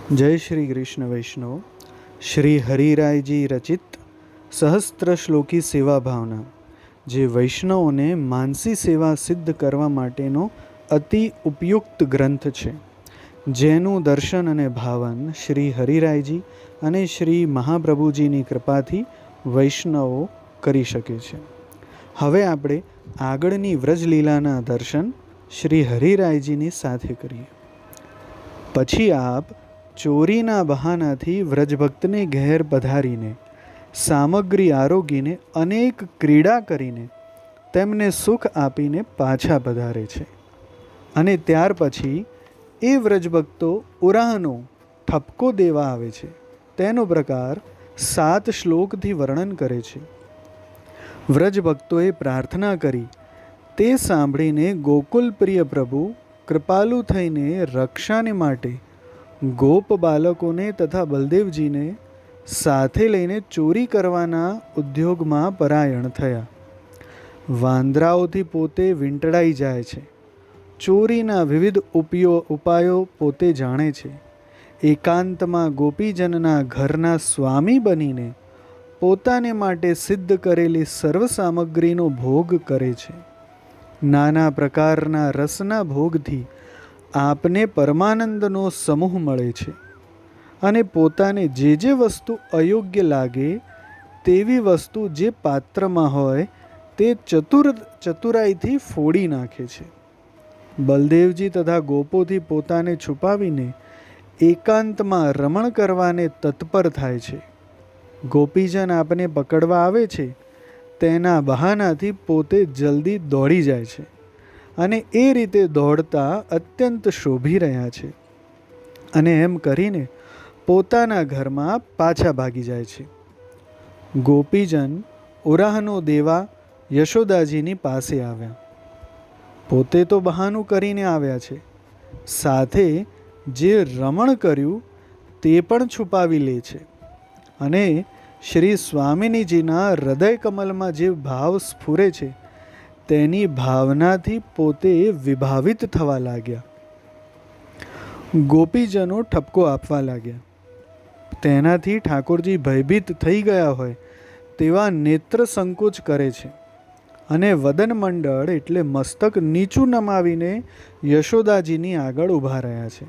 जय श्री कृष्ण वैष्णव। श्री हरिरायजी रचित सहस्त्र श्लोकी सेवा भावना जे वैष्णवोने मानसी सेवा सिद्ध करवा माटेनो अति उपयुक्त ग्रंथ छे, जेનું દર્શન અને ભાવન શ્રી હરિરાયજી અને શ્રી મહાપ્રભુજીની કૃપાથી વૈષ્ણવો કરી શકે છે. હવે આપણે આગળની વ્રજલીલાના દર્શન શ્રી હરિરાયજીની સાથે કરીએ. પછી આપ ચોરીના બહાનાથી વ્રજભક્તને ઘેર પધારીને સામગ્રી આરોગીને અનેક ક્રીડા કરીને તેમને સુખ આપીને પાછા પધારે છે. અને ત્યાર પછી એ વ્રજભક્તો ઉરાહનો ઠપકો દેવા આવે છે. તેનો પ્રકાર 7 શ્લોકથી વર્ણન કરે છે. વ્રજભક્તોએ પ્રાર્થના કરી તે સાંભળીને ગોકુલપ્રિય પ્રભુ કૃપાલુ થઈને રક્ષાને માટે ગોપ બાલકોને તથા બલદેવજીને સાથે લઈને ચોરી કરવાના ઉદ્યોગમાં પરાયણ થયા. વાંદરાઓથી પોતે વીંટળાઈ જાય છે. ચોરીના વિવિધ ઉપાયો પોતે જાણે છે. એકાંતમાં ગોપીજનના ઘરના સ્વામી બનીને પોતાને માટે સિદ્ધ કરેલી સર્વ સામગ્રીનો ભોગ કરે છે. નાના પ્રકારના રસના ભોગથી આપને પરમાનંદનો સમૂહ મળે છે અને પોતાને જે વસ્તુ અયોગ્ય લાગે તેવી વસ્તુ જે પાત્રમાં હોય તે ચતુરાઈથી ફોડી નાખે છે. બલદેવજી તથા ગોપોથી પોતાને છુપાવીને એકાંતમાં રમણ કરવાને તત્પર થાય છે. ગોપીજન આપને પકડવા આવે છે તેના બહાનાથી પોતે જલ્દી દોડી જાય છે અને એ રીતે દોડતા અત્યંત શોભી રહ્યા છે અને એમ કરીને પોતાના ઘરમાં પાછા ભાગી જાય છે. ગોપીજન ઉરાહનો દેવા યશોદાજીની પાસે આવ્યા. પોતે તો બહાનું કરીને આવ્યા છે, સાથે જે રમણ કર્યું તે પણ છુપાવી લે છે અને શ્રી સ્વામિનીજીના હૃદય કમલમાં જે ભાવ સ્ફુરે છે તેની ભાવનાથી પોતે વિભાવિત થવા લાગ્યા. ગોપીજનો ઠપકો આપવા લાગ્યા. તેનાથી ઠાકોરજી ભયભીત થઈ ગયા હોય તેવા નેત્ર સંકોચ કરે છે અને વદન મંડળ એટલે મસ્તક નીચું નમાવીને યશોદાજીની આગળ ઊભા રહ્યા છે.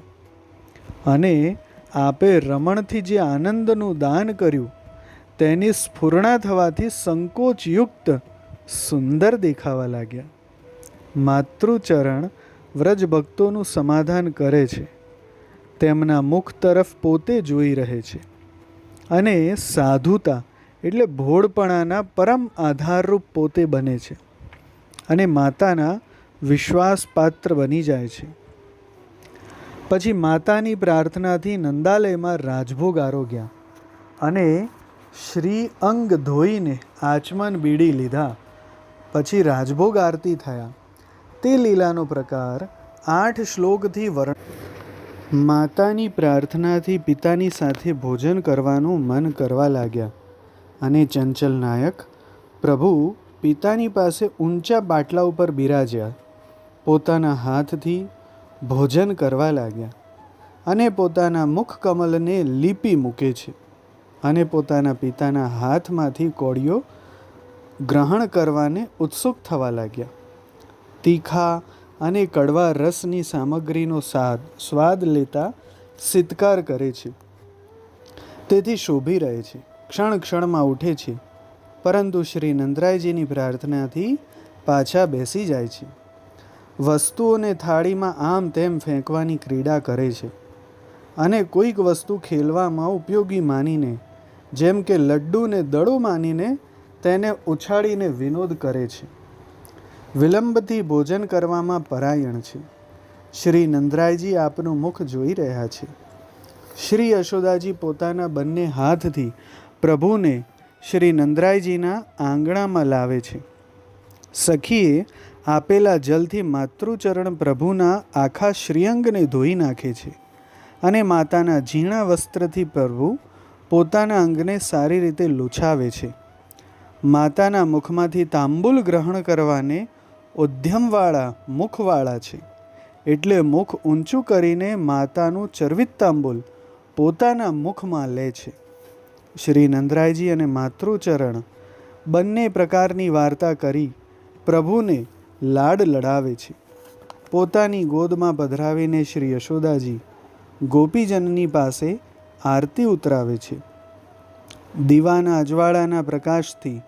અને આપે રમણથી જે આનંદનું દાન કર્યું તેની સ્ફુરણા થવાથી સંકોચયુક્ત સુંદર દેખાવા લાગ્યા. માતૃચરણ વ્રજભક્તોનું સમાધાન કરે છે, તેમના મુખ તરફ પોતે જોઈ રહે છે અને સાધુતા એટલે ભોળપણાના પરમ આધારરૂપ પોતે બને છે અને માતાના વિશ્વાસપાત્ર બની જાય છે. પછી માતાની પ્રાર્થનાથી નંદાલયમાં રાજભોગ આરોગ્યા અને શ્રી અંગ ધોઈને આચમન બીડી લીધા. પછી રાજભોગ આરતી થયા. તે લીલાનો પ્રકાર 8 શ્લોકથી વર્ણન. માતાની પ્રાર્થનાથી પિતાની સાથે ભોજન કરવાનું મન કરવા લાગ્યા અને ચંચલ નાયક પ્રભુ પિતાની પાસે ઊંચા બાટલા ઉપર બિરાજ્યા. પોતાના હાથથી ભોજન કરવા લાગ્યા અને પોતાના મુખ કમલને લીપી મૂકે છે અને પોતાના પિતાના હાથમાંથી કોળીઓ ગ્રહણ કરવાને ઉત્સુક થવા લાગ્યા. તીખા અને કડવા રસની સામગ્રીનો સ્વાદ લેતા સિતકાર કરે છે, તેથી શોભી રહે છે. ક્ષણ ક્ષણમાં ઉઠે છે, પરંતુ શ્રી નંદરાયજીની પ્રાર્થનાથી પાછા બેસી જાય છે. વસ્તુઓને થાળીમાં આમ તેમ ફેંકવાની ક્રીડા કરે છે અને કોઈક વસ્તુ ખેલવામાં ઉપયોગી માનીને, જેમ કે લડ્ડુને દડો માનીને તેને ઉછાળીને વિનોદ કરે છે. વિલંબથી ભોજન કરવામાં પરાયણ છે. શ્રી નંદરાયજી આપનું મુખ જોઈ રહ્યા છે. શ્રી યશોદાજી પોતાના બંને હાથથી પ્રભુને શ્રી નંદરાયજીના આંગણામાં લાવે છે. સખીએ આપેલા જલથી માતૃચરણ પ્રભુના આખા શ્રીઅંગને ધોઈ નાખે છે અને માતાના ઝીણા વસ્ત્રથી પ્રભુ પોતાના અંગને સારી રીતે લૂછાવે છે. માતાના મુખમાંથી તાંબુલ ગ્રહણ કરવાને ઉદ્યમવાળા મુખવાળા છે, એટલે મુખ ઊંચું કરીને માતાનું ચર્વિત તાંબુલ પોતાના મુખમાં લે છે. શ્રી નંદરાયજી અને માતૃચરણ બંને પ્રકારની વાર્તા કરી પ્રભુને લાડ લડાવે છે. પોતાની ગોદમાં પધરાવીને શ્રી યશોદાજી ગોપીજનની પાસે આરતી ઉતરાવે છે. દીવાના અજવાળાના પ્રકાશથી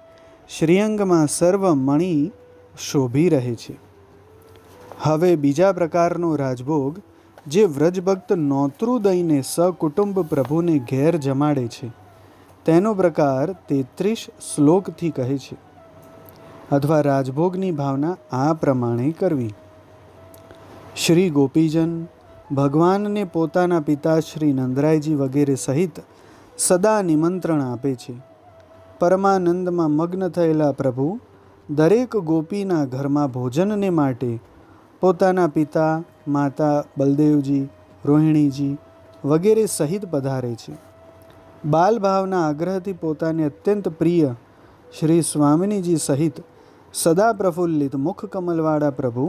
શ્રીઅંગમાં સર્વ મણિ શોભી રહે છે. હવે બીજા પ્રકારનો રાજભોગ જે વ્રજભક્ત નોતરું દઈને સકુટુંબ પ્રભુને ઘેર જમાડે છે તેનો પ્રકાર 33 શ્લોકથી કહે છે, અથવા રાજભોગની ભાવના આ પ્રમાણે કરવી. શ્રી ગોપીજન ભગવાનને પોતાના પિતા શ્રી નંદરાયજી વગેરે સહિત સદા નિમંત્રણ આપે છે. પરમાનંદમાં મગ્ન થયેલા પ્રભુ દરેક ગોપીના ઘરમાં ભોજનને માટે પોતાના પિતા, માતા, બલદેવજી, રોહિણીજી વગેરે સહિત પધારે છે. બાલભાવના આગ્રહથી પોતાને અત્યંત પ્રિય શ્રી સ્વામિનીજી સહિત સદા પ્રફુલ્લિત મુખ કમલવાળા પ્રભુ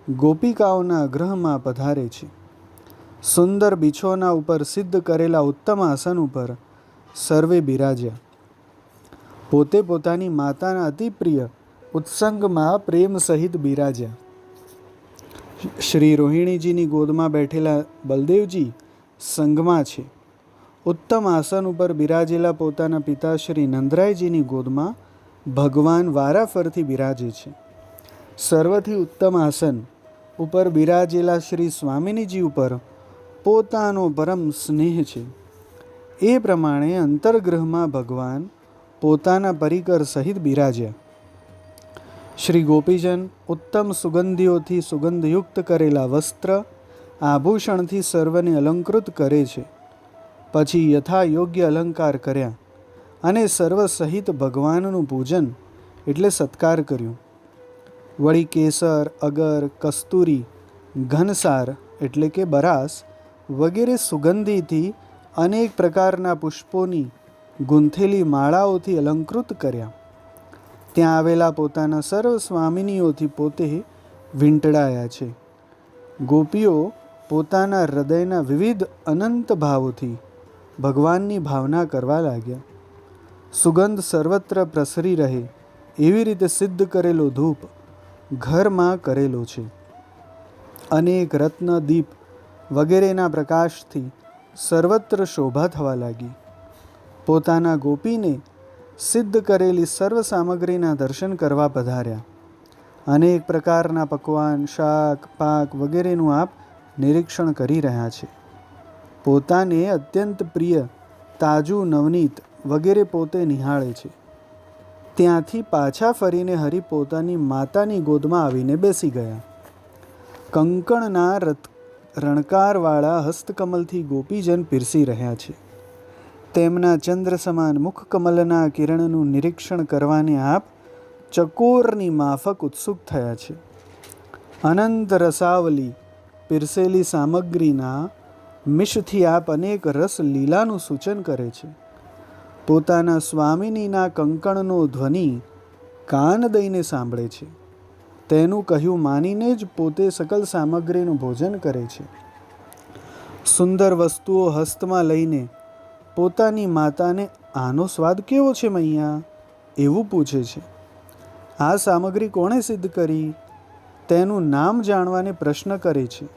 ગોપિકાઓના ગૃહમાં પધારે છે. સુંદર બિછોના ઉપર સિદ્ધ કરેલા ઉત્તમ આસન ઉપર સર્વે બિરાજ્યા. પોતે પોતાની માતાના અતિ પ્રિય ઉત્સંગમાં પ્રેમ સહિત બિરાજ્યા. શ્રી રોહિણીજીની ગોદમાં બેઠેલા બલદેવજી સંગમાં છે. ઉત્તમ આસન ઉપર બિરાજેલા પોતાના પિતા શ્રી નંદરાયજીની ગોદમાં ભગવાન વારાફરથી બિરાજે છે. સર્વથી ઉત્તમ આસન ઉપર બિરાજેલા શ્રી સ્વામિનીજી ઉપર પોતાનો પરમ સ્નેહ છે. એ પ્રમાણે અંતર્ગૃહમાં ભગવાન પોતાના પરિકર સહિત બિરાજ્યા. શ્રી ગોપીજન ઉત્તમ સુગંધીઓથી સુગંધયુક્ત કરેલા વસ્ત્ર આભૂષણથી સર્વને અલંકૃત કરે છે. પછી યથા યોગ્ય અલંકાર કર્યા અને સર્વ સહિત ભગવાનનું પૂજન એટલે સત્કાર કર્યું. વળી કેસર, અગર, કસ્તુરી, ઘનસાર એટલે કે બરાસ વગેરે સુગંધીથી અનેક પ્રકારના પુષ્પોની ગૂંથેલી માળાઓથી અલંકૃત કર્યા. ત્યાં આવેલા પોતાના સર્વ સ્વામિનીઓથી પોતે વીંટળાયા છે. ગોપીઓ પોતાના હૃદયના વિવિધ અનંત ભાવોથી ભગવાનની ભાવના કરવા લાગ્યા. સુગંધ સર્વત્ર પ્રસરી રહે એવી રીતે સિદ્ધ કરેલો ધૂપ ઘરમાં કરેલો છે. અનેક રત્ન, દીપ વગેરેના પ્રકાશથી સર્વત્ર શોભા થવા લાગી. પોતાના ગોપીને સિદ્ધ કરેલી સર્વ સામગ્રીના દર્શન કરવા પધાર્યા. અનેક પ્રકારના પકવાન, શાક, પાક વગેરેનું આપ નિરીક્ષણ કરી રહ્યા છે. પોતાને અત્યંત પ્રિય તાજું નવનીત વગેરે પોતે નિહાળે છે. ત્યાંથી પાછા ફરીને હરિ પોતાની માતાની ગોદમાં આવીને બેસી ગયા. કંકણના રણકારવાળા હસ્તકમલથી ગોપીજન પીરસી રહ્યા છે. તેમના ચંદ્ર સમાન મુખ કમલના કિરણનું નિરીક્ષણ કરવાને આપ ચકોરની માફક ઉત્સુક થયા છે. અનંત રસાવલી પીરસેલી સામગ્રીના મિશથી આપ અનેક રસ લીલાનું સૂચન કરે છે. પોતાના સ્વામિનીના કંકણનો ધ્વનિ કાન દઈને સાંભળે છે. તેનું કહ્યું માનીને જ પોતે સકલ સામગ્રીનું ભોજન કરે છે. સુંદર વસ્તુઓ હસ્તમાં લઈને પોતાની માતાને આનો સ્વાદ કેવો છે મૈયા એવું પૂછે છે. આ સામગ્રી કોણે સિદ્ધ કરી તેનું નામ જાણવાને પ્રશ્ન કરે છે.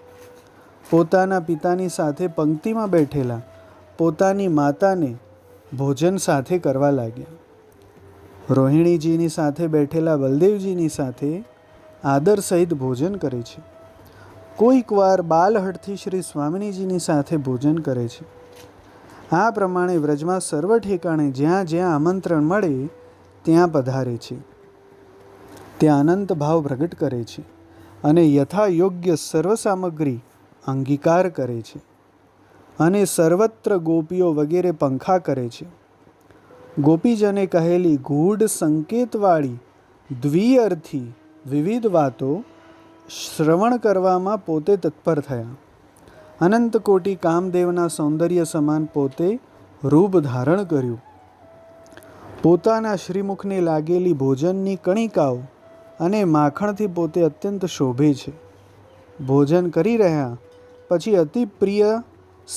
પોતાના પિતાની સાથે પંક્તિમાં બેઠેલા પોતાની માતાને ભોજન સાથે કરવા લાગ્યા. રોહિણીજીની સાથે બેઠેલા બલદેવજીની સાથે આદર સહિત ભોજન કરે છે. કોઈક વાર બાલહઠથી શ્રી સ્વામિનીજીની સાથે ભોજન કરે છે. આ પ્રમાણે વ્રજમાં સર્વ ઠેકાણે જ્યાં જ્યાં આમંત્રણ મળે ત્યાં પધારે છે. ત્યાં અનંત ભાવ પ્રગટ કરે છે અને યથા યોગ્ય સર્વ સામગ્રી અંગીકાર કરે છે અને સર્વત્ર ગોપીઓ વગેરે પંખા કરે છે. ગોપીજને કહેલી ગૂઢ સંકેતવાળી દ્વિઅર્થી વિવિધ વાતો શ્રવણ કરવામાં પોતે તત્પર થયા. અનંત કોટી કામદેવના સૌંદર્ય સમાન પોતે રૂપ ધારણ કર્યું. પોતાના શ્રીમુખને લાગેલી ભોજનની કણિકાઓ અને માખણથી પોતે અત્યંત શોભે છે. ભોજન કરી રહ્યા પછી અતિ પ્રિય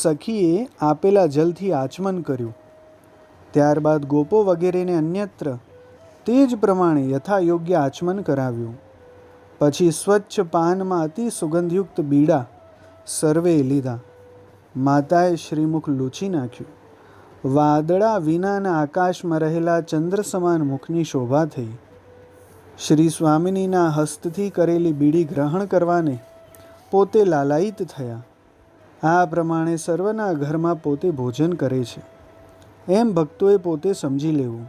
સખીએ આપેલા જલથી આચમન કર્યું. ત્યારબાદ ગોપો વગેરેને અન્યત્ર તે જ પ્રમાણે યથાયોગ્ય આચમન કરાવ્યું. પછી સ્વચ્છ પાનમાં અતિ સુગંધયુક્ત બીડા સર્વે લીધા. માતાએ શ્રીમુખ લૂછી નાખ્યું. વાદળા વિનાના આકાશમાં રહેલા ચંદ્ર સમાન મુખની શોભા થઈ. શ્રી સ્વામિનીના હસ્તથી કરેલી બીડી ગ્રહણ કરવાને પોતે લાલાયિત થયા. આ પ્રમાણે સર્વના ઘરમાં પોતે ભોજન કરે છે એમ ભક્તોએ પોતે સમજી લેવું.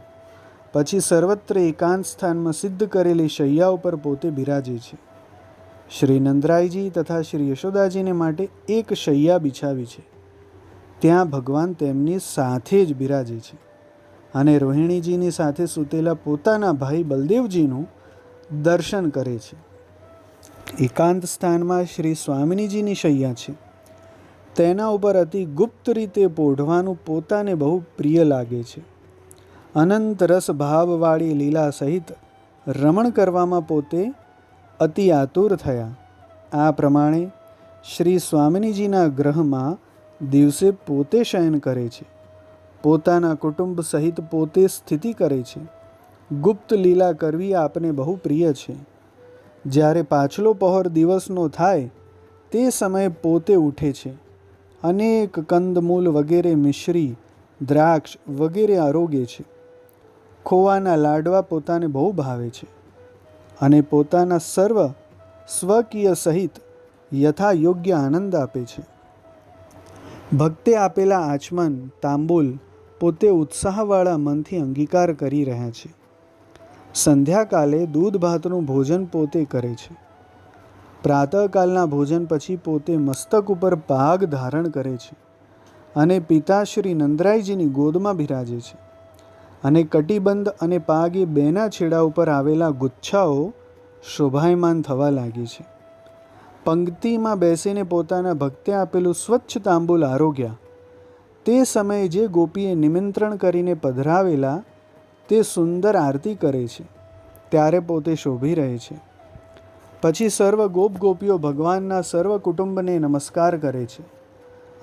પછી સર્વત્ર એકાંત સ્થાનમાં સિદ્ધ કરેલી શૈયા ઉપર પોતે બિરાજે છે. શ્રી નંદરાયજી તથા શ્રી યશોદાજીને માટે એક શૈયા બિછાવી છે. ત્યાં ભગવાન તેમની સાથે જ બિરાજે છે અને રોહિણીજીની સાથે સૂતેલા પોતાના ભાઈ બલદેવજીનું દર્શન કરે છે. એકાંત સ્થાનમાં શ્રી સ્વામિનીજીની શૈયા છે. તેના ઉપર અતિ ગુપ્ત રીતે પોઢવાનું પોતાને બહુ પ્રિય લાગે છે. અનંત રસ ભાવવાળી લીલા સહિત રમણ કરવામાં પોતે અતિ આતુર થયા. આ પ્રમાણે શ્રી સ્વામિનીજીના ગ્રહમાં દિવસે પોતે શયન કરે છે. પોતાના કુટુંબ સહિત પોતે સ્થિતિ કરે છે. ગુપ્ત લીલા કરવી આપને બહુ પ્રિય છે. જ્યારે પાછલો પહોર દિવસનો થાય તે સમયે પોતે ઉઠે છે. અનેક કંદમૂલ વગેરે મિશ્રી દ્રાક્ષ વગેરે આરોગે છે. ખોવાના લાડવા પોતાને બહુ ભાવે છે અને પોતાના સર્વ સ્વકીય સહિત યથા યોગ્ય આનંદ આપે છે. ભક્તે આપેલા આચમન તાંબૂલ પોતે ઉત્સાહવાળા મનથી અંગીકાર કરી રહ્યા છે. સંધ્યાકાલે દૂધ ભાતનું ભોજન પોતે કરે છે. પ્રાતઃકાલના ભોજન પછી પોતે મસ્તક ઉપર પાગ ધારણ કરે છે અને પિતા શ્રી નંદરાયજીની ગોદમાં બિરાજે છે. અને કટિબંધ અને પાગ એ બેના છેડા ઉપર આવેલા ગુચ્છાઓ શોભાયમાન થવા લાગે છે. પંક્તિમાં બેસીને પોતાના ભક્તે આપેલું સ્વચ્છ તાંબૂલ આરોગ્યા. તે સમયે જે ગોપીએ નિમંત્રણ કરીને પધરાવેલા તે સુંદર આરતી કરે છે ત્યારે પોતે શોભી રહે છે. પછી સર્વ ગોપીઓ ભગવાનના સર્વ કુટુંબને નમસ્કાર કરે છે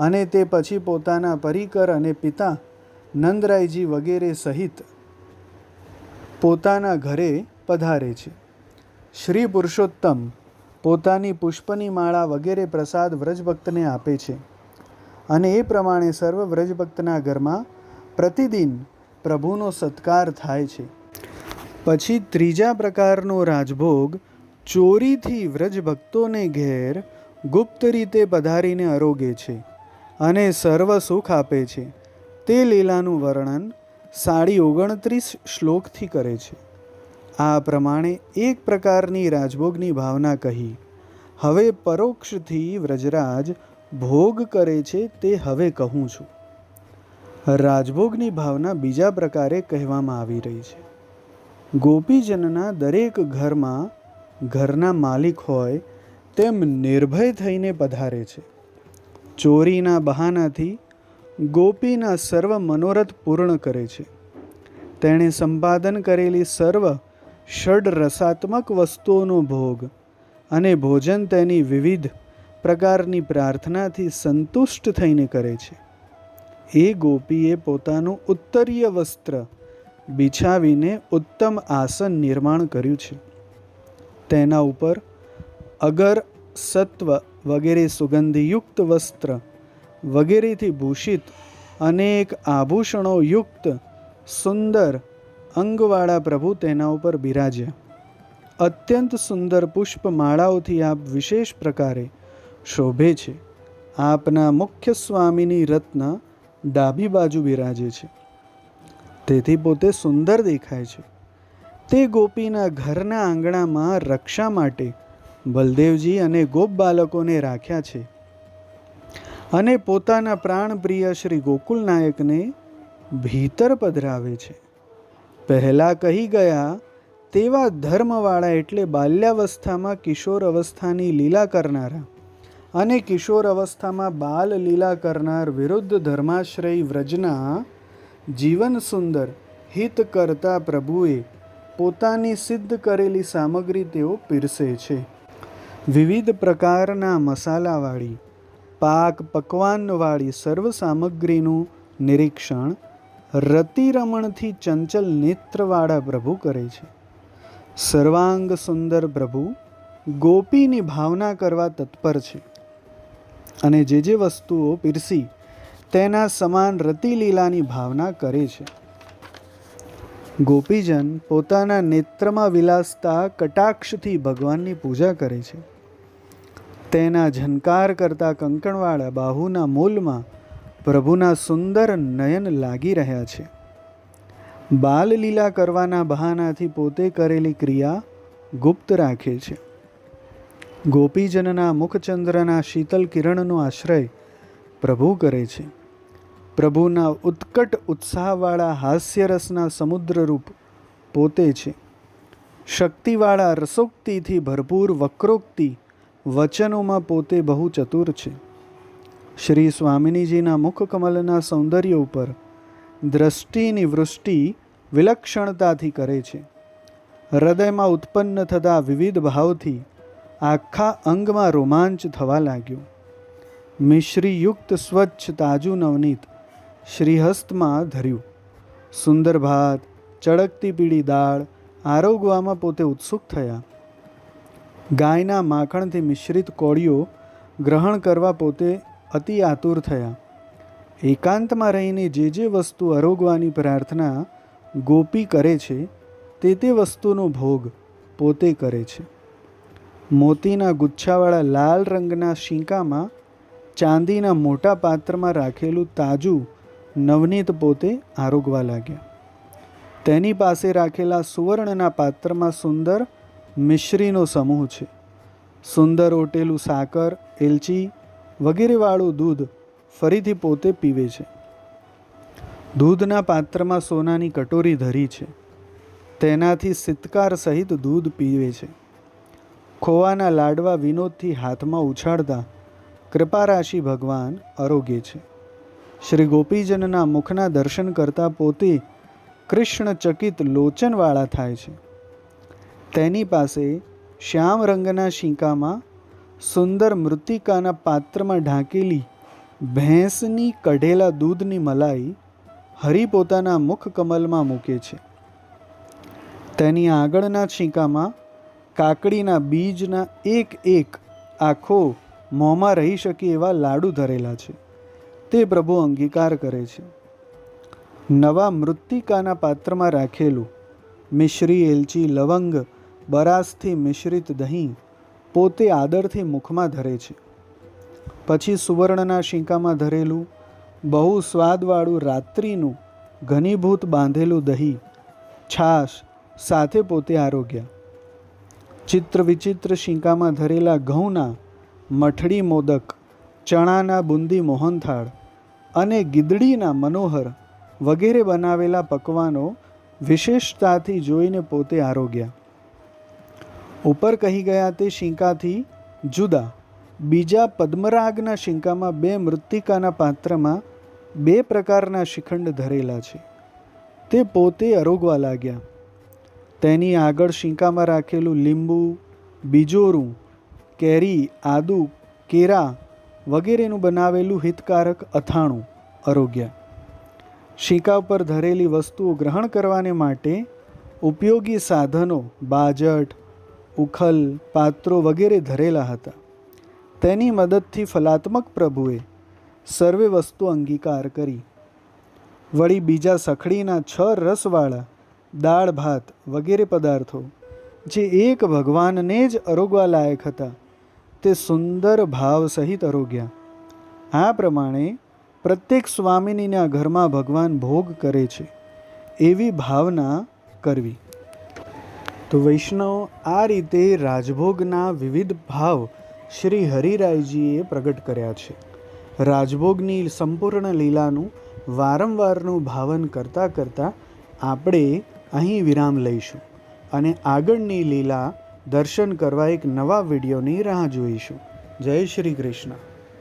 અને તે પછી પોતાના પરિકર અને પિતા નંદરાયજી વગેરે સહિત પોતાના ઘરે પધારે છે. શ્રી પુરુષોત્તમ પોતાની પુષ્પની માળા વગેરે પ્રસાદ વ્રજભક્તને આપે છે અને એ પ્રમાણે સર્વ વ્રજભક્તના ઘરમાં પ્રતિદિન પ્રભુનો સત્કાર થાય છે. પછી ત્રીજા પ્રકારનો રાજભોગ ચોરીથી વ્રજભક્તોને ઘેર ગુપ્ત રીતે પધારીને આરોગે છે અને સર્વ સુખ આપે છે. તે લીલાનું વર્ણન 29 શ્લોકથી કરે છે. આ પ્રમાણે એક પ્રકારની રાજભોગની ભાવના કહી. હવે પરોક્ષથી વ્રજરાજ ભોગ કરે છે તે હવે કહું છું. રાજભોગની ભાવના બીજા પ્રકારે કહેવામાં આવી રહી છે. ગોપીજનના દરેક ઘરમાં ઘરના માલિક હોય તેમ નિર્ભય થઈને પધારે છે. ચોરીના બહાનાથી ગોપીના સર્વ મનોરથ પૂર્ણ કરે છે. તેણે સંપાદન કરેલી સર્વ ષડ રસાત્મક વસ્તુઓનો ભોગ અને ભોજન તેની વિવિધ પ્રકારની પ્રાર્થનાથી સંતુષ્ટ થઈને કરે છે. એ ગોપીએ પોતાનું ઉત્તરીય વસ્ત્ર બિછાવીને ઉત્તમ આસન નિર્માણ કર્યું છે. તેના ઉપર અગર સત્વ વગેરે સુગંધયુક્ત વસ્ત્ર વગેરેથી ભૂષિત અનેક આભૂષણો યુક્ત સુંદર અંગવાળા પ્રભુ તેના ઉપર બિરાજ્યા. અત્યંત સુંદર પુષ્પમાળાઓથી આપ વિશેષ પ્રકારે શોભે છે. આપના મુખ્ય સ્વામીની રત્ન ડાબી બાજુ બિરાજે છે તેથી પોતે સુંદર દેખાય છે. તે ગોપીના ઘરના આંગણામાં રક્ષા માટે બલદેવજી અને ગોપ બાલકોને રાખ્યા છે અને પોતાના પ્રાણપ્રિય શ્રી ગોકુલ નાયકને ભીતર પધરાવે છે. પહેલાં કહી ગયા તેવા ધર્મવાળા એટલે બાલ્યાવસ્થામાં કિશોર અવસ્થાની લીલા કરનારા અને કિશોર અવસ્થામાં બાલ લીલા કરનાર વિરુદ્ધ ધર્માશ્રયી વ્રજના જીવન સુંદર હિત કરતા પ્રભુએ પોતાની સિદ્ધ કરેલી સામગ્રી તેઓ પીરસે છે. વિવિધ પ્રકારના મસાલાવાળી પાક પકવાનવાળી સર્વ સામગ્રીનું નિરીક્ષણ રતિરમણથી ચંચલ નેત્રવાળા પ્રભુ કરે છે. સર્વાંગ સુંદર પ્રભુ ગોપીની ભાવના કરવા તત્પર છે અને જે વસ્તુઓ પીરસી તેના સમાન રતિલીલાની ભાવના કરે છે. ગોપીજન પોતાના નેત્રમાં વિલાસતા કટાક્ષથી ભગવાનની પૂજા કરે છે. તેના ઝંકાર કરતા કંકણવાળા બાહુના મૂલમાં પ્રભુના સુંદર નયન લાગી રહ્યા છે. બાલલીલા કરવાના બહાનાથી પોતે કરેલી ક્રિયા ગુપ્ત રાખે છે. ગોપીજનના મુખચંદ્રના શીતલ કિરણનો આશ્રય પ્રભુ કરે છે. પ્રભુના ઉત્કટ ઉત્સાહવાળા હાસ્યરસના સમુદ્રરૂપ પોતે છે. શક્તિવાળા રસોક્તિથી ભરપૂર વક્રોક્તિ વચનોમાં પોતે બહુ ચતુર છે. શ્રી સ્વામિનીજીના મુખકમલના સૌંદર્ય ઉપર દ્રષ્ટિની વૃષ્ટિ વિલક્ષણતાથી કરે છે. હૃદયમાં ઉત્પન્ન થતા વિવિધ ભાવથી આખા અંગમાં રોમાંચ થવા લાગ્યો. મિશ્રીયુક્ત સ્વચ્છ તાજું નવનીત શ્રીહસ્તમાં ધર્યું. સુંદર ભાત, ચળકતી પીળી દાળ આરોગવામાં પોતે ઉત્સુક થયા. ગાયના માખણથી મિશ્રિત કોળીઓ ગ્રહણ કરવા પોતે અતિ આતુર થયા. એકાંતમાં રહીને જે વસ્તુ આરોગવાની પ્રાર્થના ગોપી કરે છે તે વસ્તુનો ભોગ પોતે કરે છે. મોતીના ગુચ્છાવાળા લાલ રંગના શીંકામાં ચાંદીના મોટા પાત્રમાં રાખેલું તાજું નવનીત પોતે આરોગવા લાગ્યા. તેની પાસે રાખેલા સુવર્ણના પાત્રમાં સુંદર મિશ્રીનો સમૂહ છે. સુંદર ઓટેલું સાકર, એલચી વગેરેવાળું દૂધ ફરીથી પોતે પીવે છે. દૂધના પાત્રમાં સોનાની કટોરી ધરી છે. તેનાથી સિતકાર સહિત દૂધ પીવે છે. ખોવાના લાડવા વિનોદથી હાથમાં ઉછાળતા કૃપારાશિ ભગવાન આરોગે છે. શ્રી ગોપીજનના મુખના દર્શન કરતાં પોતે કૃષ્ણચકિત લોચનવાળા થાય છે. તેની પાસે શ્યામ રંગના શીંકામાં સુંદર મૃત્તિકાના પાત્રમાં ઢાંકેલી ભેંસની કઢેલા દૂધની મલાઈ હરિ પોતાના મુખ કમલમાં મૂકે છે. તેની આગળના શીંકામાં કાકડીના બીજના એક આખો મોંમાં રહી શકે એવા લાડુ ધરેલા છે. તે પ્રભુ અંગીકાર કરે છે. નવા મૃત્તિકાના પાત્રમાં રાખેલું મિશ્રી, એલચી, લવંગ, બરાસથી મિશ્રિત દહીં પોતે આદરથી મુખમાં ધરે છે. પછી સુવર્ણના શીંકામાં ધરેલું બહુ સ્વાદવાળું રાત્રિનું ઘનીભૂત બાંધેલું દહીં, છાશ સાથે પોતે આરોગ્યા. ચિત્ર વિચિત્ર શીંકામાં ધરેલા ઘઉંના મઠડી મોદક, ચણાના બુંદી મોહનથાળ અને ગીદડીના મનોહર વગેરે બનાવેલા પકવાનો વિશેષતાથી જોઈને પોતે આરોગ્યા. ઉપર કહી ગયા તે શીંકાથી જુદા બીજા પદ્મરાગના શીંકામાં 2 મૃત્તિકાના પાત્રમાં 2 પ્રકારના શિખંડ ધરેલા છે. તે પોતે આરોગવા લાગ્યા. તેની આગળ શીંકામાં રાખેલું લીંબુ, બીજોરું, કેરી, આદુ, કેરા વગેરેનું બનાવેલું હિતકારક અથાણું આરોગ્યા. શીંકા ઉપર ધરેલી વસ્તુઓ ગ્રહણ કરવાને માટે ઉપયોગી સાધનો બાજટ, ઉખલ, પાત્રો વગેરે ધરેલા હતા. તેની મદદથી ફલાત્મક પ્રભુએ સર્વે વસ્તુ અંગીકાર કરી. વળી બીજા સખડીના 6 રસવાળા દાળ ભાત વગેરે પદાર્થો જે એક ભગવાનને જ આરોગવા લાયક હતા તે સુંદર ભાવ સહિત આરોગ્યા. આ પ્રમાણે પ્રત્યેક સ્વામિનીના ઘરમાં ભગવાન ભોગ કરે છે એવી ભાવના કરવી. તો વૈષ્ણવ આ રીતે રાજભોગના વિવિધ ભાવ શ્રી હરિરાયજીએ પ્રગટ કર્યા છે. રાજભોગની સંપૂર્ણ લીલાનું વારંવારનું ભાવન કરતાં કરતાં આપણે અહીં વિરામ લઈશું અને આગળની લીલા દર્શન કરવા એક નવા વિડીયોની રાહ જોઈશું. જય શ્રી કૃષ્ણ.